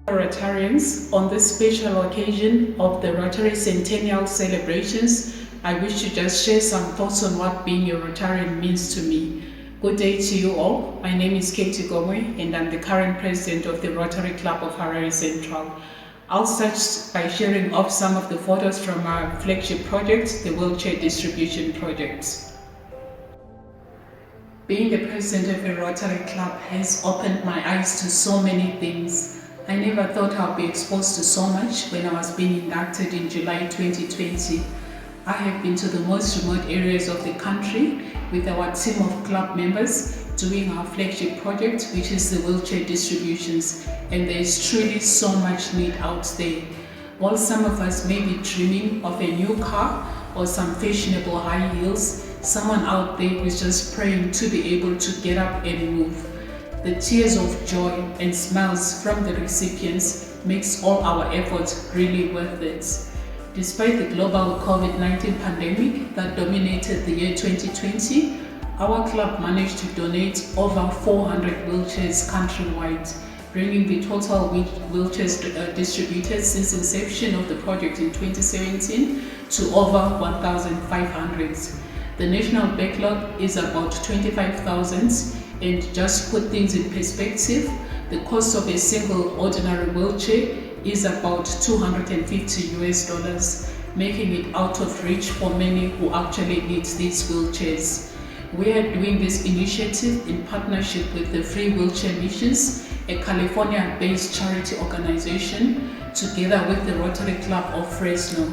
Rotarians, on this special occasion of the Rotary Centennial celebrations, I wish to just share some thoughts on what being a Rotarian means to me. Good day to you all. My name is Katie Gomwe and I'm the current president of the Rotary Club of Harare Central. I'll start by sharing off some of the photos from our flagship project, the wheelchair distribution project. Being the president of a Rotary Club has opened my eyes to so many things. I never thought I'd be exposed to so much when I was being inducted in July 2020. I have been to the most remote areas of the country with our team of club members doing our flagship project, which is the wheelchair distributions, and there is truly so much need out there. While some of us may be dreaming of a new car or some fashionable high heels, someone out there is just praying to be able to get up and move. The tears of joy and smiles from the recipients makes all our efforts really worth it. Despite the global COVID-19 pandemic that dominated the year 2020, our club managed to donate over 400 wheelchairs countrywide, bringing the total wheelchairs distributed since inception of the project in 2017 to over 1,500. The national backlog is about 25,000, and just put things in perspective, the cost of a single ordinary wheelchair is about $250, making it out of reach for many who actually need these wheelchairs. We are doing this initiative in partnership with the Free Wheelchair Missions, a California-based charity organization, together with the Rotary Club of Fresno.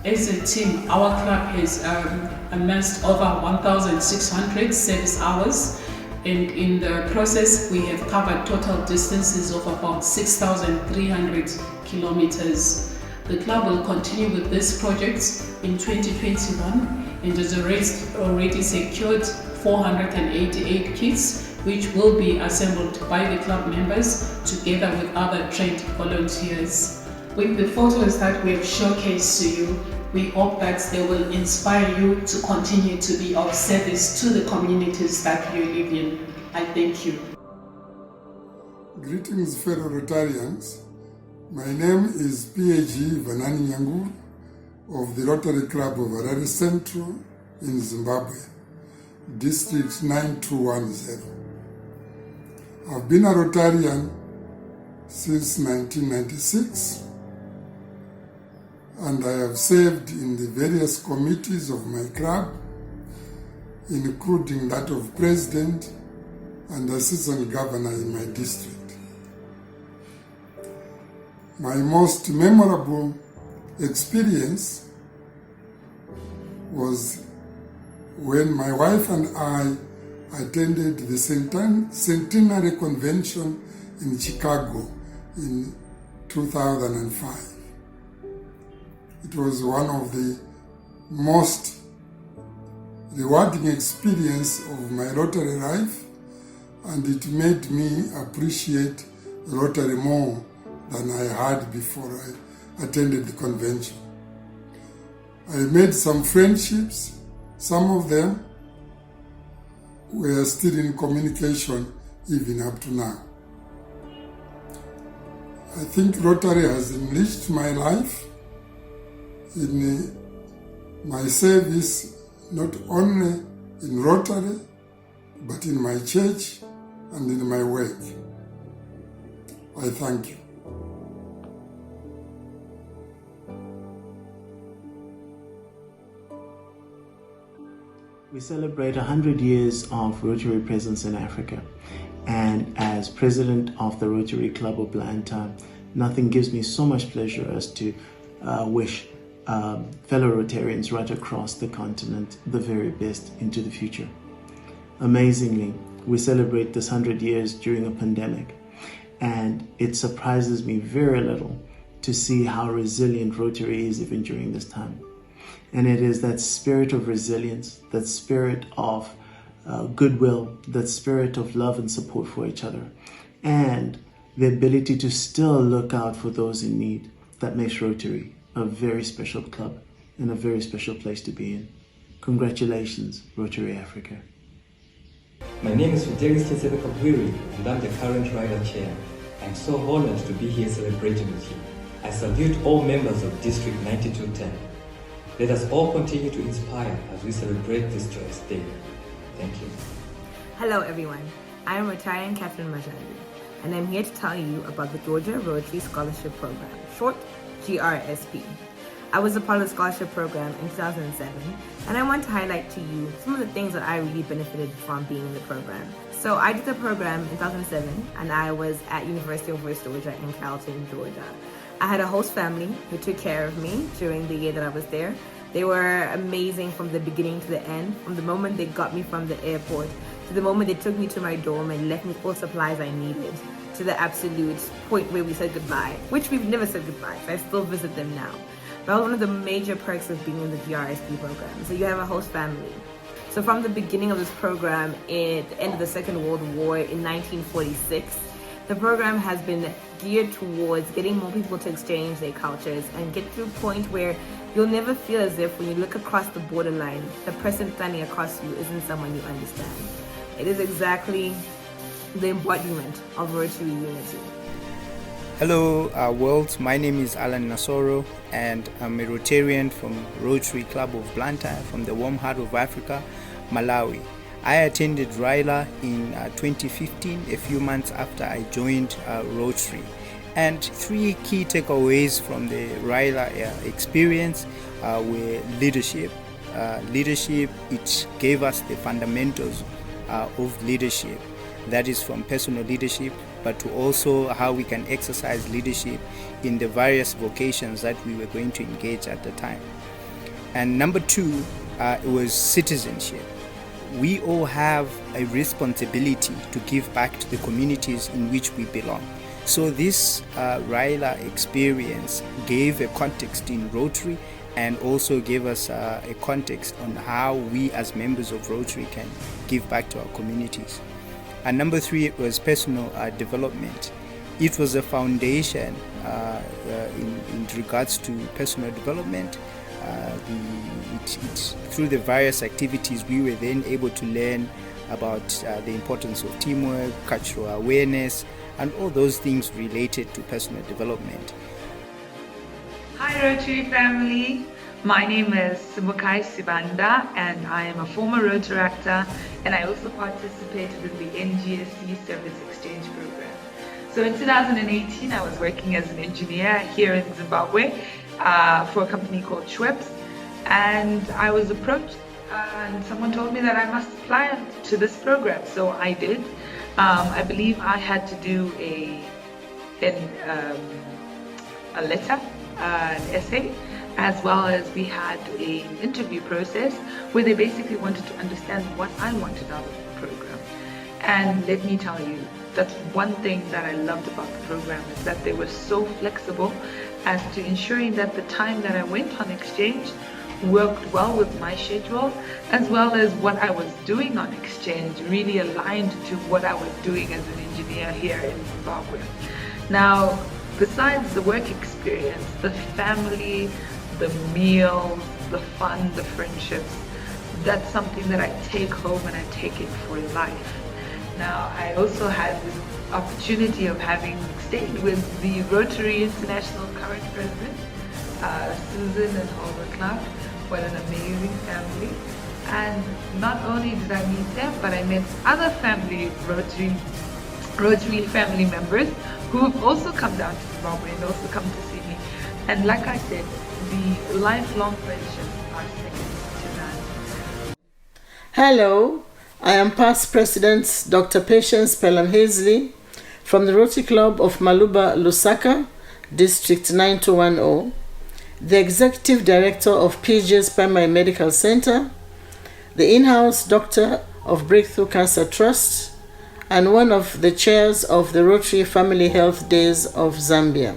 As a team, our club has amassed over 1,600 service hours, and in the process we have covered total distances of about 6,300 kilometers. The club will continue with this project in 2021 and has already secured 488 kits, which will be assembled by the club members together with other trained volunteers. With the photos that we have showcased to you, we hope that they will inspire you to continue to be of service to the communities that you live in. I thank you. Greetings, fellow Rotarians. My name is PAG Vanani Nyangur of the Rotary Club of Harare Central in Zimbabwe, District 9210. I've been a Rotarian since 1996, and I have served in the various committees of my club, including that of President and Assistant Governor in my district. My most memorable experience was when my wife and I attended the Centenary Convention in Chicago in 2005. It was one of the most rewarding experience of my Rotary life, and it made me appreciate Rotary more than I had before I attended the convention. I made some friendships. Some of them were still in communication even up to now. I think Rotary has enriched my life in my service, not only in Rotary, but in my church and in my work. I thank you. We celebrate 100 years of Rotary presence in Africa, and as president of the Rotary Club of Blantyre, nothing gives me so much pleasure as to wish fellow Rotarians right across the continent the very best into the future. Amazingly, we celebrate this 100 years during a pandemic, and it surprises me very little to see how resilient Rotary is even during this time. And it is that spirit of resilience, that spirit of goodwill, that spirit of love and support for each other, and the ability to still look out for those in need that makes Rotary a very special club and a very special place to be in. Congratulations, Rotary Africa. My name is Fidelis Kabwiri, and I'm the current Rider Chair. I'm so honored to be here celebrating with you. I salute all members of District 9210. Let us all continue to inspire as we celebrate this joyous day. Thank you. Hello everyone, I am retiring Catherine Majandi, and I'm here to tell you about the Georgia Rotary Scholarship Program, short GRSP. I was a part of the scholarship program in 2007, and I want to highlight to you some of the things that I really benefited from being in the program. So I did the program in 2007, and I was at University of West Georgia in Carrollton, Georgia. I had a host family who took care of me during the year that I was there. They were amazing from the beginning to the end, from the moment they got me from the airport, to the moment they took me to my dorm and left me all supplies I needed, to the absolute point where we said goodbye, which we've never said goodbye, so I still visit them now. That was one of the major perks of being in the GRSP program. So you have a host family. So from the beginning of this program, at the end of the Second World War in 1946, the program has been geared towards getting more people to exchange their cultures and get to a point where you'll never feel as if when you look across the borderline, the person standing across you isn't someone you understand. It is exactly the embodiment of Rotary unity. Hello world, my name is Alan Nasoro and I'm a Rotarian from Rotary Club of Blantyre from the warm heart of Africa, Malawi. I attended RILA in 2015, a few months after I joined Rotary. And three key takeaways from the RILA experience were leadership. Leadership, it gave us the fundamentals of leadership. That is from personal leadership, but to also how we can exercise leadership in the various vocations that we were going to engage at the time. And number two, it was citizenship. We all have a responsibility to give back to the communities in which we belong. So this RILA experience gave a context in Rotary and also gave us a context on how we as members of Rotary can give back to our communities. And number three, it was personal development. It was a foundation in regards to personal development. Through the various activities, we were then able to learn about the importance of teamwork, cultural awareness, and all those things related to personal development. Hi Rotary family, my name is Sibukai Sibanda and I am a former Rotary actor, and I also participated in the NGSC Service Exchange Program. So in 2018 I was working as an engineer here in Zimbabwe for a company called Schweppes, and I was approached and someone told me that I must apply to this program, so I did. I believe I had to do a letter, an essay, as well as we had an interview process where they basically wanted to understand what I wanted out of the program. And let me tell you, that's one thing that I loved about the program, is that they were so flexible as to ensuring that the time that I went on exchange worked well with my schedule, as well as what I was doing on exchange really aligned to what I was doing as an engineer here in Zimbabwe. Now, besides the work experience, the family, the meals, the fun, the friendships, that's something that I take home and I take it for life. Now, I also had this opportunity of having stayed with the Rotary International current president, Susan and Oliver Clark. What an amazing family. And not only did I meet them, but I met other family Rotary family members who have also come down to Zimbabwe and also come to see me. And like I said, the lifelong friendships are second to none. Hello, I am past President Dr. Patience Pelham-Hazley from the Rotary Club of Maluba, Lusaka, District 9210, the Executive Director of PG's Primary Medical Center, the in-house doctor of Breakthrough Cancer Trust, and one of the chairs of the Rotary Family Health Days of Zambia.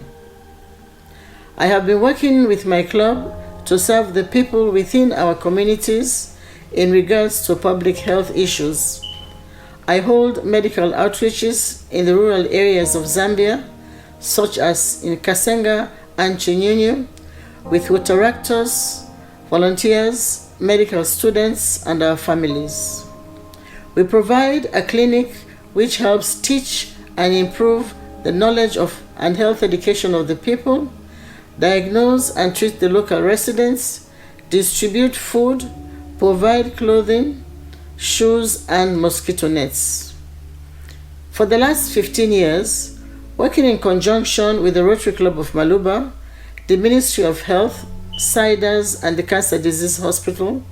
I have been working with my club to serve the people within our communities in regards to public health issues. I hold medical outreaches in the rural areas of Zambia, such as in Chisanga and Chinyunyu, with Rotaractors, volunteers, medical students, and our families. We provide a clinic which helps teach and improve the knowledge of and health education of the people, diagnose and treat the local residents, distribute food, provide clothing, shoes, and mosquito nets. For the last 15 years, working in conjunction with the Rotary Club of Maluba, the Ministry of Health, CIDAS, and the Cancer Disease Hospital,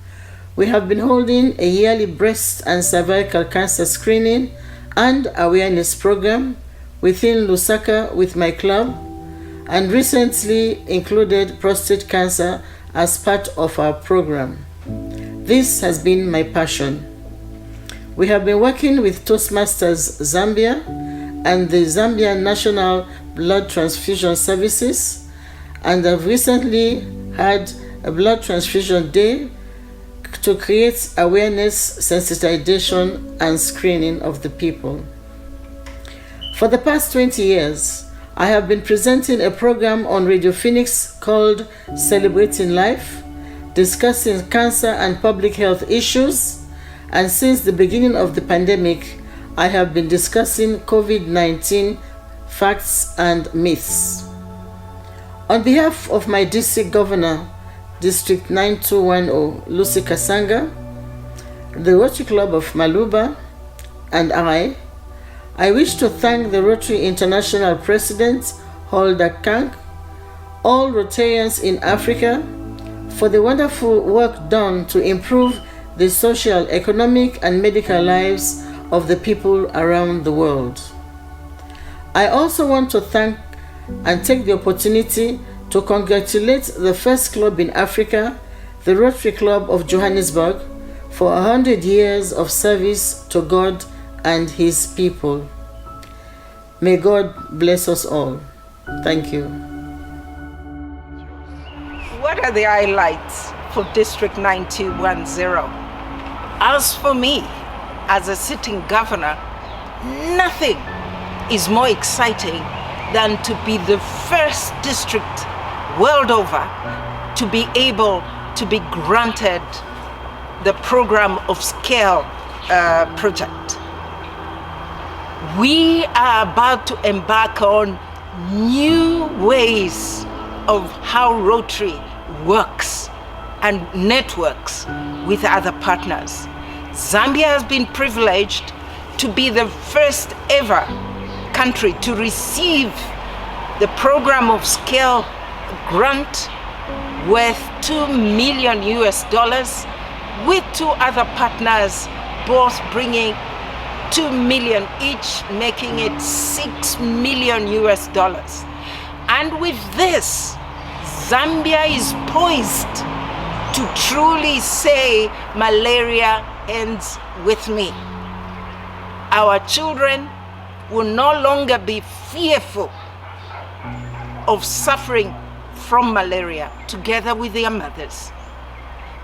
we have been holding a yearly breast and cervical cancer screening and awareness program within Lusaka with my club, and recently included prostate cancer as part of our program. This has been my passion. We have been working with Toastmasters Zambia and the Zambian National Blood Transfusion Services, and have recently had a blood transfusion day to create awareness, sensitization, and screening of the people. For the past 20 years, I have been presenting a program on Radio Phoenix called Celebrating Life, discussing cancer and public health issues, and since the beginning of the pandemic, I have been discussing COVID-19 facts and myths. On behalf of my district governor, District 9210, Lucy Chisanga, the Rotary Club of Maluba, and I wish to thank the Rotary International President, Holder Kank, all Rotarians in Africa, for the wonderful work done to improve the social, economic, and medical lives of the people around the world. I also want to thank and take the opportunity to congratulate the first club in Africa, the Rotary Club of Johannesburg, for 100 years of service to God and His people. May God bless us all. Thank you. What are the highlights for District 9210? As for me, as a sitting governor, nothing is more exciting than to be the first district world over to be able to be granted the program of scale project. We are about to embark on new ways of how Rotary works and networks with other partners. Zambia has been privileged to be the first ever country to receive the program of scale grant worth $2 million, with two other partners both bringing $2 million each, making it $6 million. And with this, Zambia is poised to truly say malaria ends with me. Our children will no longer be fearful of suffering from malaria together with their mothers,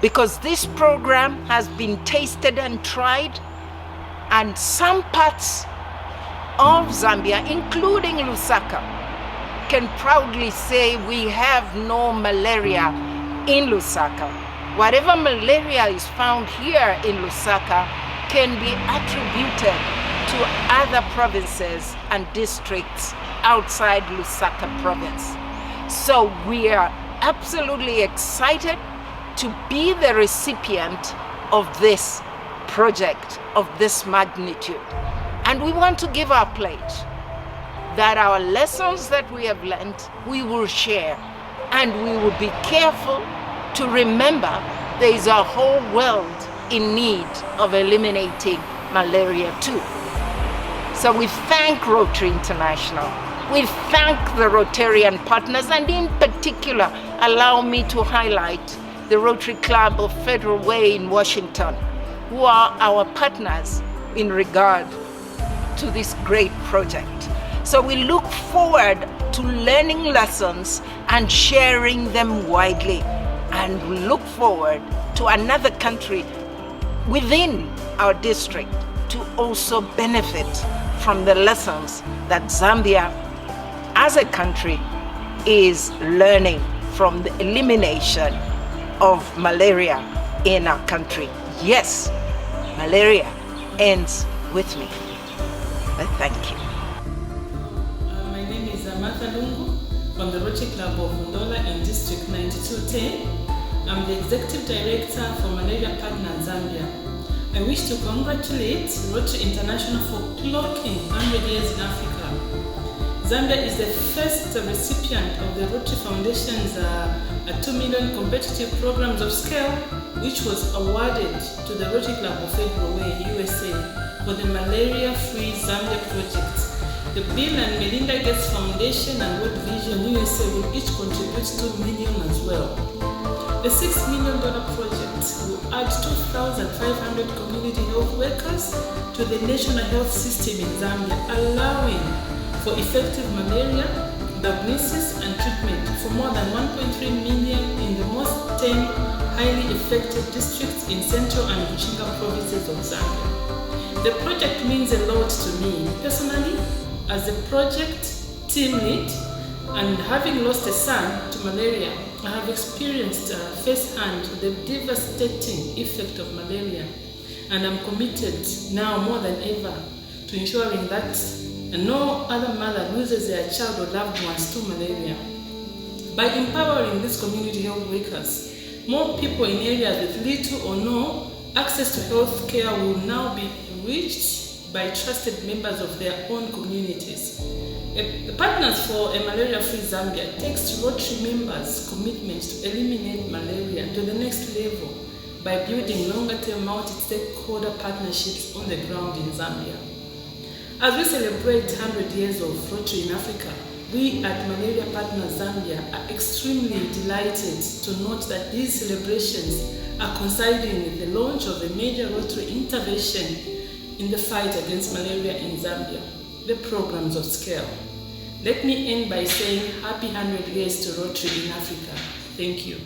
because this program has been tasted and tried, and some parts of Zambia, including Lusaka, can proudly say we have no malaria in Lusaka. Whatever malaria is found here in Lusaka can be attributed to other provinces and districts outside Lusaka province. So we are absolutely excited to be the recipient of this project of this magnitude. And we want to give our pledge that our lessons that we have learned, we will share, and we will be careful to remember there is a whole world in need of eliminating malaria too. So we thank Rotary International. We thank the Rotarian partners, and in particular, allow me to highlight the Rotary Club of Federal Way in Washington, who are our partners in regard to this great project. So we look forward to learning lessons and sharing them widely. and we look forward to another country within our district to also benefit from the lessons that Zambia as a country is learning from the elimination of malaria in our country. Yes, malaria ends with me. I thank you. My name is Martha Lungu from the Rotary Club of Ndola in District 9210. I'm the Executive Director for Malaria Partner Zambia. I wish to congratulate Rotary International for clocking 100 years in Africa. Zambia is the first recipient of the Rotary Foundation's 2 million competitive programs of scale, which was awarded to the Rotary Club of February, USA, for the Malaria-Free Zambia project. The Bill and Melinda Gates Foundation and World Vision USA will each contribute $2 million as well. The $6 million project will add 2,500 community health workers to the national health system in Zambia, allowing for effective malaria diagnosis and treatment for more than 1.3 million in the most 10 highly affected districts in Central and Chisanga provinces of Zambia. The project means a lot to me personally as a project team lead, and having lost a son to malaria, I have experienced firsthand the devastating effect of malaria, and I'm committed now more than ever to ensuring that no other mother loses their child or loved ones to malaria. By empowering these community health workers, more people in areas with little or no access to health care will now be reached by trusted members of their own communities. The Partners for a Malaria-Free Zambia takes Rotary members' commitment to eliminate malaria to the next level by building longer-term multi-stakeholder partnerships on the ground in Zambia. As we celebrate 100 years of Rotary in Africa, we at Malaria Partners Zambia are extremely delighted to note that these celebrations are coinciding with the launch of a major Rotary intervention in the fight against malaria in Zambia, the programs of scale. Let me end by saying happy 100 years to Rotary in Africa. Thank you.